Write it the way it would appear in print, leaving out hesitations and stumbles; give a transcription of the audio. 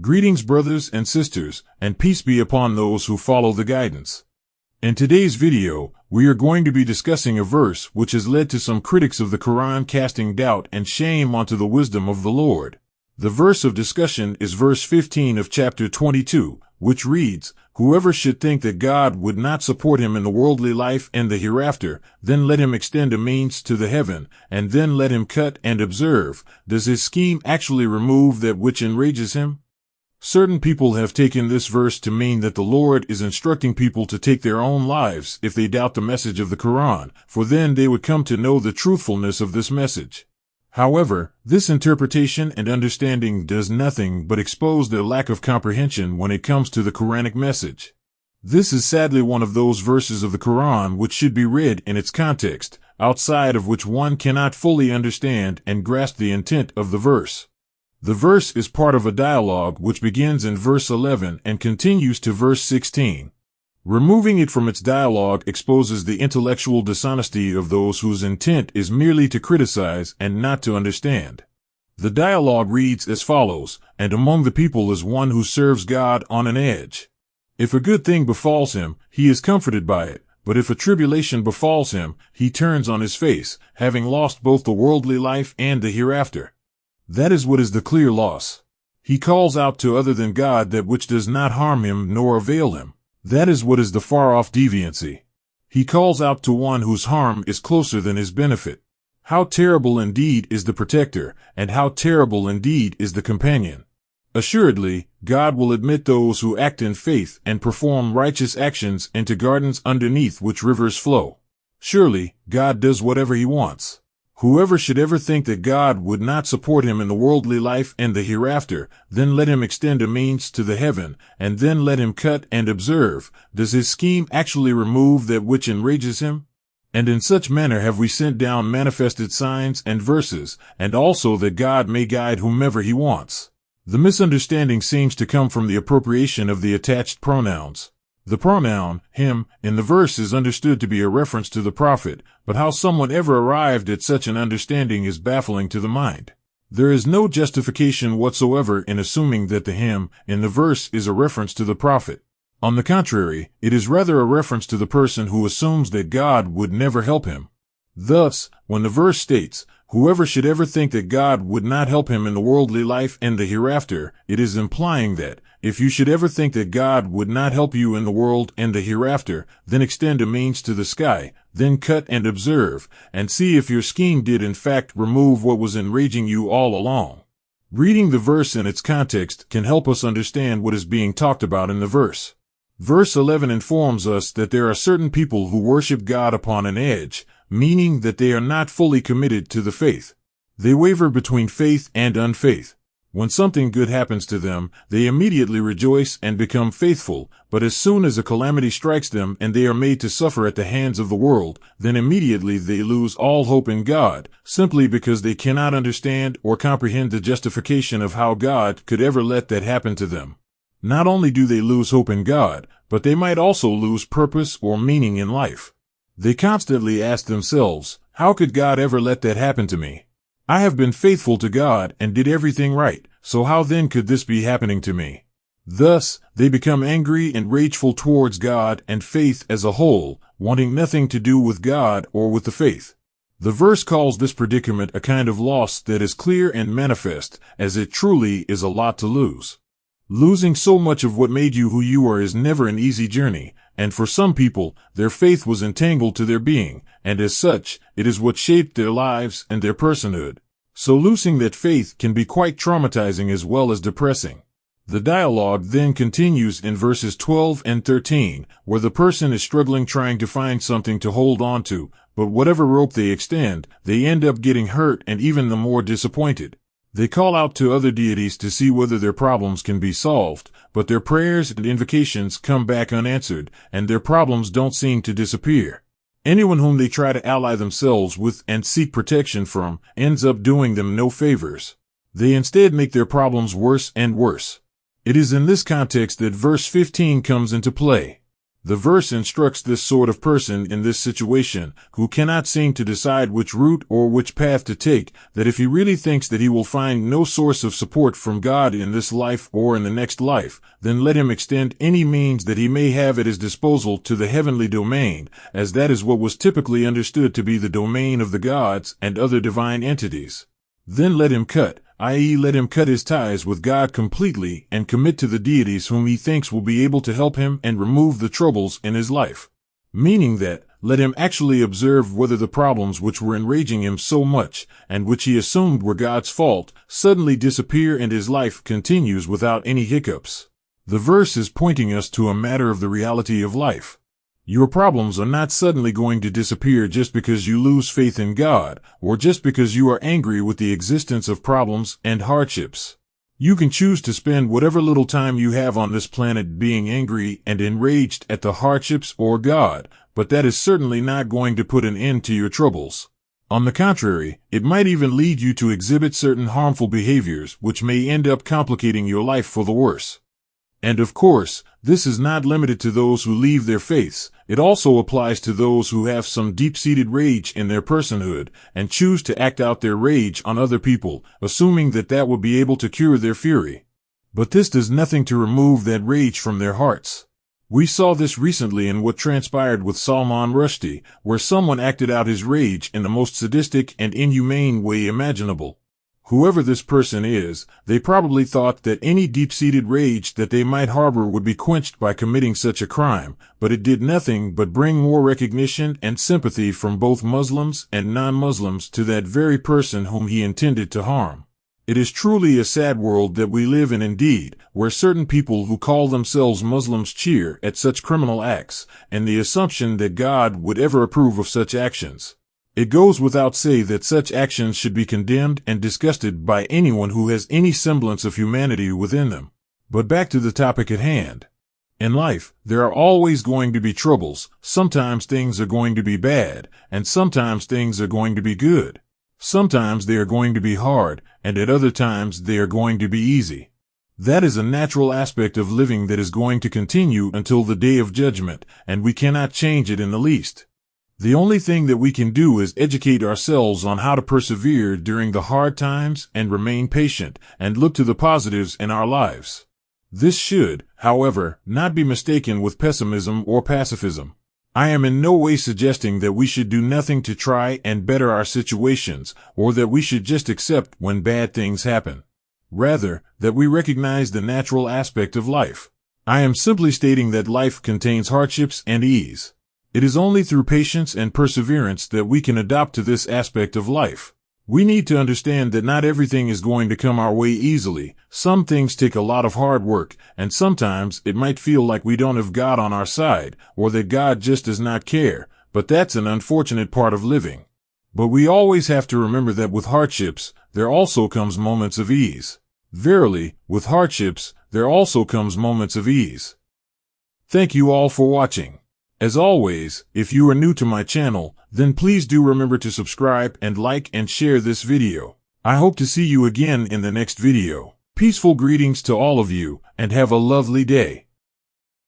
Greetings, brothers and sisters, and peace be upon those who follow the guidance. In today's video, we are going to be discussing a verse which has led to some critics of the Quran casting doubt and shame onto the wisdom of the Lord. The verse of discussion is verse 15 of chapter 22, which reads, "Whoever should think that God would not support him in the worldly life and the hereafter, then let him extend a means to the heaven, and then let him cut and observe. Does his scheme actually remove that which enrages him?" Certain people have taken this verse to mean that the Lord is instructing people to take their own lives if they doubt the message of the Quran, for then they would come to know the truthfulness of this message. However, this interpretation and understanding does nothing but expose their lack of comprehension when it comes to the Quranic message. This is sadly one of those verses of the Quran which should be read in its context, outside of which one cannot fully understand and grasp the intent of the verse. The verse is part of a dialogue which begins in verse 11 and continues to verse 16. Removing it from its dialogue exposes the intellectual dishonesty of those whose intent is merely to criticize and not to understand. The dialogue reads as follows, "And among the people is one who serves God on an edge. If a good thing befalls him, he is comforted by it, but if a tribulation befalls him, he turns on his face, having lost both the worldly life and the hereafter. That is what is the clear loss. He calls out to other than God that which does not harm him nor avail him. That is what is the far-off deviancy. He calls out to one whose harm is closer than his benefit. How terrible indeed is the protector, and how terrible indeed is the companion. Assuredly, God will admit those who act in faith and perform righteous actions into gardens underneath which rivers flow. Surely, God does whatever he wants. Whoever should ever think that God would not support him in the worldly life and the hereafter, then let him extend a means to the heaven, and then let him cut and observe. Does his scheme actually remove that which enrages him? And in such manner have we sent down manifested signs and verses, and also that God may guide whomever he wants." The misunderstanding seems to come from the appropriation of the attached pronouns. The pronoun, him, in the verse is understood to be a reference to the prophet, but how someone ever arrived at such an understanding is baffling to the mind. There is no justification whatsoever in assuming that the him in the verse is a reference to the prophet. On the contrary, it is rather a reference to the person who assumes that God would never help him. Thus, when the verse states, "Whoever should ever think that God would not help him in the worldly life and the hereafter," it is implying that, if you should ever think that God would not help you in the world and the hereafter, then extend a means to the sky, then cut and observe, and see if your scheme did in fact remove what was enraging you all along. Reading the verse in its context can help us understand what is being talked about in the verse. Verse 11 informs us that there are certain people who worship God upon an edge, meaning that they are not fully committed to the faith. They waver between faith and unfaith. When something good happens to them, they immediately rejoice and become faithful, but as soon as a calamity strikes them and they are made to suffer at the hands of the world, then immediately they lose all hope in God, simply because they cannot understand or comprehend the justification of how God could ever let that happen to them. Not only do they lose hope in God, but they might also lose purpose or meaning in life. They constantly ask themselves, "How could God ever let that happen to me? I have been faithful to God and did everything right, so how then could this be happening to me?" Thus, they become angry and rageful towards God and faith as a whole, wanting nothing to do with God or with the faith. The verse calls this predicament a kind of loss that is clear and manifest, as it truly is a lot to lose. Losing so much of what made you who you are is never an easy journey, and for some people, their faith was entangled to their being, and as such, it is what shaped their lives and their personhood. So losing that faith can be quite traumatizing as well as depressing. The dialogue then continues in verses 12 and 13, where the person is struggling trying to find something to hold on to, but whatever rope they extend, they end up getting hurt and even the more disappointed. They call out to other deities to see whether their problems can be solved, but their prayers and invocations come back unanswered, and their problems don't seem to disappear. Anyone whom they try to ally themselves with and seek protection from ends up doing them no favors. They instead make their problems worse and worse. It is in this context that verse 15 comes into play. The verse instructs this sort of person in this situation, who cannot seem to decide which route or which path to take, that if he really thinks that he will find no source of support from God in this life or in the next life, then let him extend any means that he may have at his disposal to the heavenly domain, as that is what was typically understood to be the domain of the gods and other divine entities. Then let him cut, i.e., let him cut his ties with God completely and commit to the deities whom he thinks will be able to help him and remove the troubles in his life. Meaning that, let him actually observe whether the problems which were enraging him so much, and which he assumed were God's fault, suddenly disappear and his life continues without any hiccups. The verse is pointing us to a matter of the reality of life. Your problems are not suddenly going to disappear just because you lose faith in God, or just because you are angry with the existence of problems and hardships. You can choose to spend whatever little time you have on this planet being angry and enraged at the hardships or God, but that is certainly not going to put an end to your troubles. On the contrary, it might even lead you to exhibit certain harmful behaviors which may end up complicating your life for the worse. And of course, this is not limited to those who leave their faiths. It also applies to those who have some deep-seated rage in their personhood and choose to act out their rage on other people, assuming that that will be able to cure their fury. But this does nothing to remove that rage from their hearts. We saw this recently in what transpired with Salman Rushdie, where someone acted out his rage in the most sadistic and inhumane way imaginable. Whoever this person is, they probably thought that any deep-seated rage that they might harbor would be quenched by committing such a crime, but it did nothing but bring more recognition and sympathy from both Muslims and non-Muslims to that very person whom he intended to harm. It is truly a sad world that we live in indeed, where certain people who call themselves Muslims cheer at such criminal acts, and the assumption that God would ever approve of such actions. It goes without say that such actions should be condemned and disgusted by anyone who has any semblance of humanity within them. But back to the topic at hand. In life, there are always going to be troubles. Sometimes things are going to be bad, and sometimes things are going to be good. Sometimes they are going to be hard, and at other times they are going to be easy. That is a natural aspect of living that is going to continue until the day of judgment, and we cannot change it in the least. The only thing that we can do is educate ourselves on how to persevere during the hard times and remain patient and look to the positives in our lives. This should, however, not be mistaken with pessimism or pacifism. I am in no way suggesting that we should do nothing to try and better our situations, or that we should just accept when bad things happen. Rather, that we recognize the natural aspect of life. I am simply stating that life contains hardships and ease. It is only through patience and perseverance that we can adapt to this aspect of life. We need to understand that not everything is going to come our way easily. Some things take a lot of hard work, and sometimes it might feel like we don't have God on our side, or that God just does not care, but that's an unfortunate part of living. But we always have to remember that with hardships, there also comes moments of ease. Verily, with hardships, there also comes moments of ease. Thank you all for watching. As always, if you are new to my channel, then please do remember to subscribe and like and share this video. I hope to see you again in the next video. Peaceful greetings to all of you, and have a lovely day.